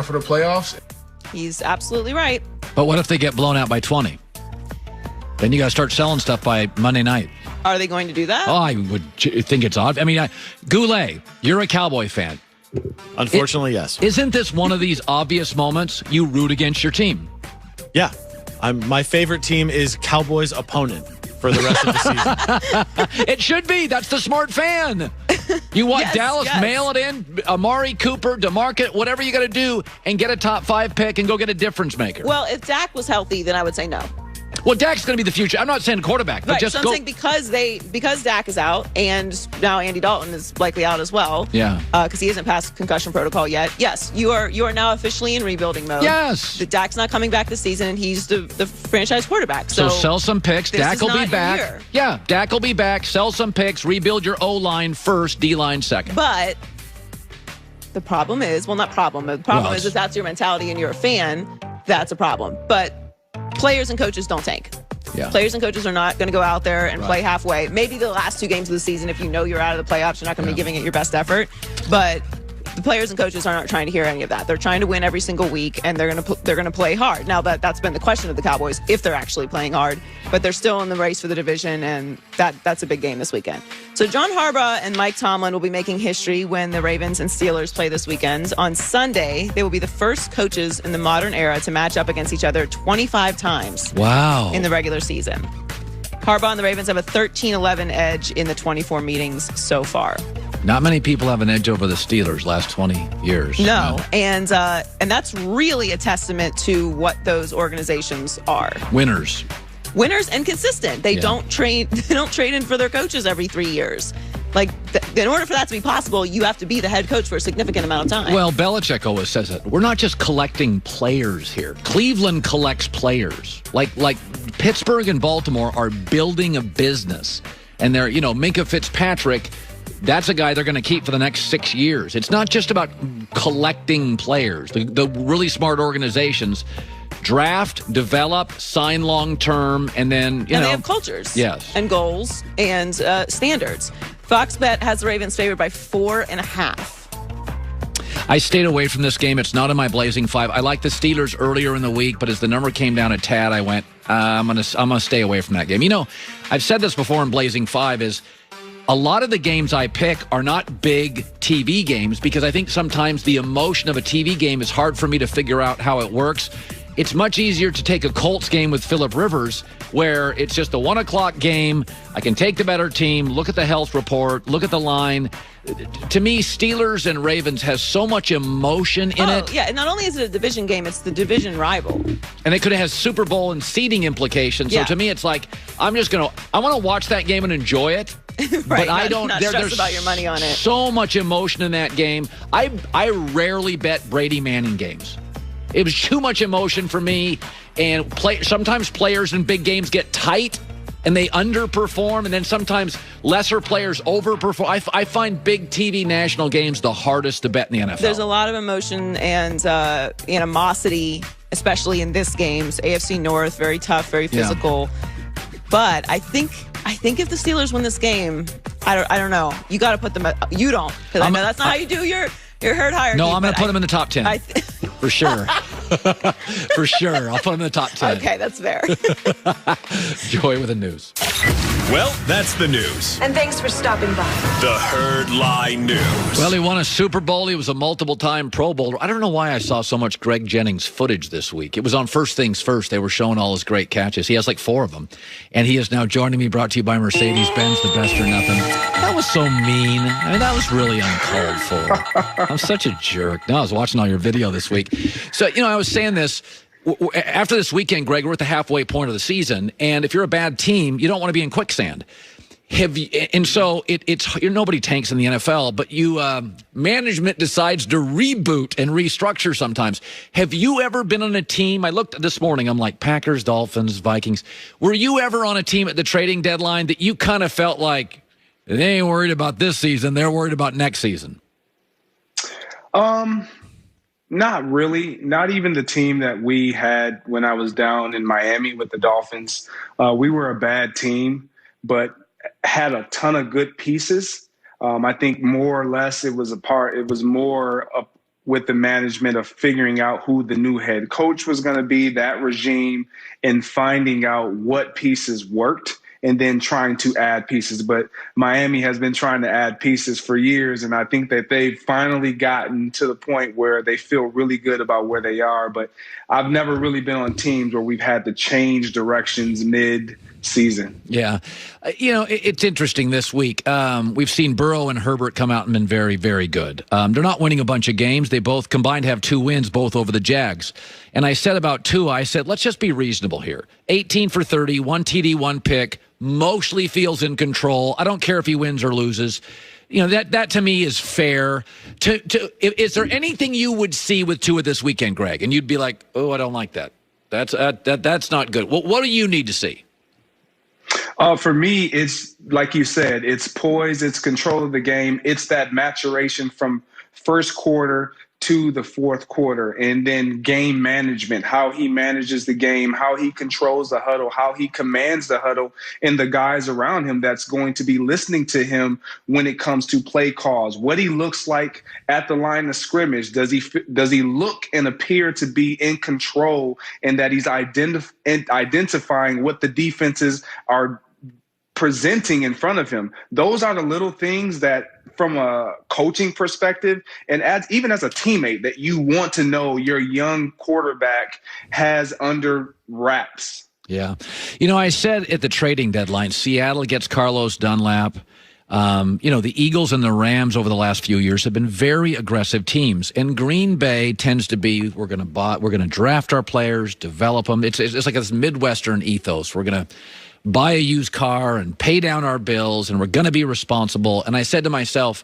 for the playoffs. He's absolutely right. But what if they get blown out by 20? Then you got to start selling stuff by Monday night. Are they going to do that? Oh, I would think it's odd. I mean, Goulet, you're a Cowboy fan. Unfortunately, yes. Isn't this one of these obvious moments you root against your team? Yeah. My favorite team is Cowboys' opponent for the rest of the season. It should be. That's the smart fan. You want Dallas, mail it in, Amari Cooper, DeMarcus, whatever you got to do, and get a top 5 pick and go get a difference maker. Well, if Dak was healthy, then I would say no. Well, Dak's going to be the future. I'm not saying quarterback, but right, just so go. I'm saying because Dak is out, and now Andy Dalton is likely out as well. Yeah. Because he hasn't passed concussion protocol yet. Yes, you are now officially in rebuilding mode. Yes. The Dak's not coming back this season, and he's the franchise quarterback. So sell some picks. Dak will be back. Yeah, Dak will be back. Sell some picks. Rebuild your O-line first, D-line second. But the problem is, well, not problem. The problem is if that's your mentality and you're a fan, that's a problem. But players and coaches don't tank. Yeah. Players and coaches are not going to go out there and play halfway. Maybe the last 2 games of the season, if you know you're out of the playoffs, you're not going to be giving it your best effort. But the players and coaches are not trying to hear any of that. They're trying to win every single week, and they're going to play hard. Now that's been the question of the Cowboys, if they're actually playing hard. But they're still in the race for the division, and that's a big game this weekend. So John Harbaugh and Mike Tomlin will be making history when the Ravens and Steelers play this weekend. On Sunday, they will be the first coaches in the modern era to match up against each other 25 times. Wow. In the regular season. Harbaugh and the Ravens have a 13-11 edge in the 24 meetings so far. Not many people have an edge over the Steelers last 20 years. No. And that's really a testament to what those organizations are. Winners and consistent. They don't trade in for their coaches every 3 years. Like, in order for that to be possible, you have to be the head coach for a significant amount of time. Well, Belichick always says it. We're not just collecting players here. Cleveland collects players. Like Pittsburgh and Baltimore are building a business. And they're, Minka Fitzpatrick, that's a guy they're going to keep for the next 6 years. It's not just about collecting players. The really smart organizations draft, develop, sign long-term, and then, they have cultures. Yes. And goals and standards. Fox Bet has the Ravens favored by 4.5. I stayed away from this game. It's not in my Blazing 5. I liked the Steelers earlier in the week, but as the number came down a tad, I went, I'm gonna stay away from that game. I've said this before in Blazing 5 is a lot of the games I pick are not big TV games because I think sometimes the emotion of a TV game is hard for me to figure out how it works. It's much easier to take a Colts game with Phillip Rivers where it's just a 1 o'clock game. I can take the better team, look at the health report, look at the line. To me, Steelers and Ravens has so much emotion in it. Yeah, and not only is it a division game, it's the division rival. And it could have Super Bowl and seeding implications. So to me, it's like, I want to watch that game and enjoy it. Right, but I don't. Not stress about your money on it. So much emotion in that game. I rarely bet Brady Manning games. It was too much emotion for me. And sometimes players in big games get tight and they underperform, and then sometimes lesser players overperform. I find big TV national games the hardest to bet in the NFL. There's a lot of emotion and animosity, especially in this game. AFC North, very tough, very physical. Yeah. But I think if the Steelers win this game, I don't know. You got to put them. You don't, because I know that's not how you do your herd hierarchy. No, I'm going to put them in the top 10 for sure. For sure, I'll put them in the top 10. Okay, that's fair. Joy with the news. Well, that's the news. And thanks for stopping by. The Herd Lie News. Well, he won a Super Bowl. He was a multiple-time Pro Bowler. I don't know why I saw so much Greg Jennings footage this week. It was on First Things First. They were showing all his great catches. He has like 4 of them. And he is now joining me, brought to you by Mercedes-Benz, the best or nothing. That was so mean. I mean, that was really uncalled for. I'm such a jerk. No, I was watching all your video this week. So, I was saying this. After this weekend, Greg, we're at the halfway point of the season, and if you're a bad team, you don't want to be in quicksand. Nobody tanks in the NFL, but management decides to reboot and restructure sometimes. Have you ever been on a team? I looked this morning, I'm like Packers, Dolphins, Vikings. Were you ever on a team at the trading deadline that you kind of felt like they ain't worried about this season, they're worried about next season? Not really. Not even the team that we had when I was down in Miami with the Dolphins. We were a bad team, but had a ton of good pieces. I think more or less it was more with the management of figuring out who the new head coach was going to be, that regime, and finding out what pieces worked and then trying to add pieces. But Miami has been trying to add pieces for years, and I think that they've finally gotten to the point where they feel really good about where they are. But I've never really been on teams where we've had to change directions mid-season. Yeah. It's interesting this week. We've seen Burrow and Herbert come out and been very, very good. They're not winning a bunch of games. They both combined have 2 wins, both over the Jags. And I said about Tua, I said, let's just be reasonable here. 18 for 30, 1 TD, 1 pick, mostly feels in control. I don't care if he wins or loses. That to me is fair. Is there anything you would see with Tua this weekend, Greg? And you'd be like, oh, I don't like that. That's not good. What do you need to see? For me, it's like you said, it's poise, it's control of the game. It's that maturation from first quarter to the fourth quarter, and then game management, how he manages the game, how he controls the huddle, how he commands the huddle and the guys around him that's going to be listening to him when it comes to play calls, what he looks like at the line of scrimmage. Does he look and appear to be in control, and that he's identifying what the defenses are presenting in front of him? Those are the little things that, from a coaching perspective, and even as a teammate, that you want to know your young quarterback has under wraps. Yeah. I said at the trading deadline, Seattle gets Carlos Dunlap. The Eagles and the Rams over the last few years have been very aggressive teams, and Green Bay tends to be, we're going to draft our players, develop them. It's like this Midwestern ethos. We're going to buy a used car and pay down our bills, and we're going to be responsible. And I said to myself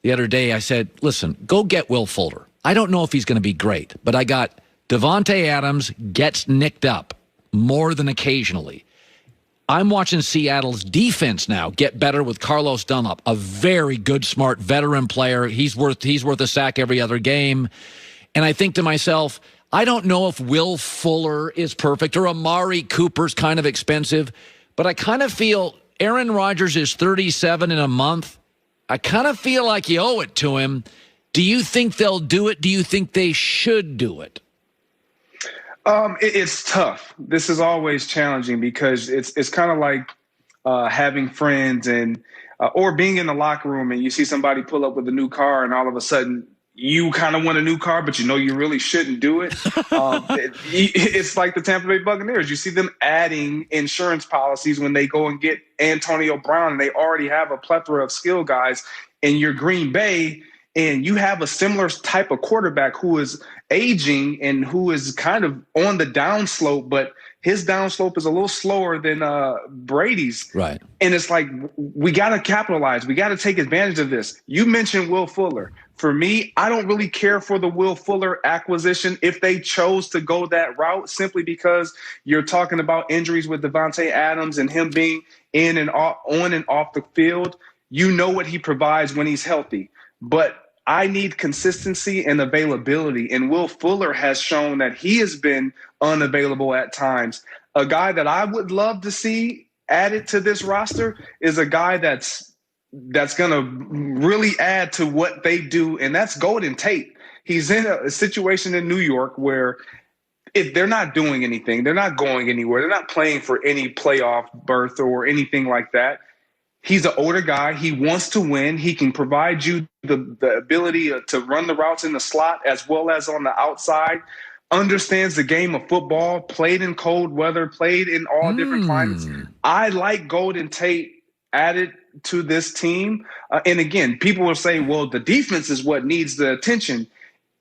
the other day, I said, listen, go get Will Fuller. I don't know if he's going to be great, but I got Devontae Adams gets nicked up more than occasionally. I'm watching Seattle's defense now get better with Carlos Dunlap, a very good, smart veteran player. He's worth a sack every other game. And I think to myself, I don't know if Will Fuller is perfect or Amari Cooper's kind of expensive, but I kind of feel Aaron Rodgers is 37 in a month. I kind of feel like you owe it to him. Do you think they'll do it? Do you think they should do it? It's tough. This is always challenging because it's kind of like having friends and or being in the locker room and you see somebody pull up with a new car and all of a sudden you kind of want a new car, but you really shouldn't do it. It's like the Tampa Bay Buccaneers. You see them adding insurance policies when they go and get Antonio Brown, and they already have a plethora of skill guys. And you're Green Bay, and you have a similar type of quarterback who is aging and who is kind of on the downslope, but his downslope is a little slower than Brady's. Right. And it's like, we got to capitalize. We got to take advantage of this. You mentioned Will Fuller. For me, I don't really care for the Will Fuller acquisition if they chose to go that route, simply because you're talking about injuries with Devontae Adams and him being on and off the field. You know what he provides when he's healthy. But I need consistency and availability. And Will Fuller has shown that he has been unavailable at times. A guy that I would love to see added to this roster is a guy that's going to really add to what they do, and that's Golden Tate. He's in a situation in New York where if they're not doing anything, they're not going anywhere, they're not playing for any playoff berth or anything like that. He's an older guy. He wants to win. He can provide you the ability to run the routes in the slot as well as on the outside, understands the game of football, played in cold weather, played in all different climates. I like Golden Tate added to this team. And again, people will say, well, the defense is what needs the attention.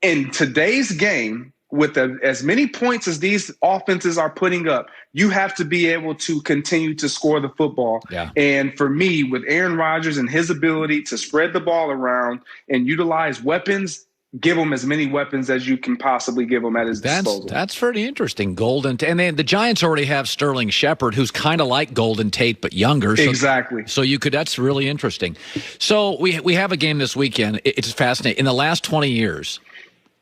In today's game, with as many points as these offenses are putting up, you have to be able to continue to score the football. Yeah. And for me, with Aaron Rodgers and his ability to spread the ball around and utilize weapons, give him as many weapons as you can possibly give him at his disposal. That's pretty interesting. And then the Giants already have Sterling Shepard, who's kind of like Golden Tate, but younger. So, exactly. So that's really interesting. So we have a game this weekend. It's fascinating. In the last 20 years,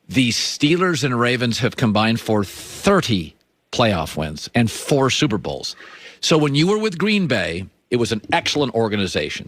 the Steelers and Ravens have combined for 30 playoff wins and 4 Super Bowls. So when you were with Green Bay, it was an excellent organization.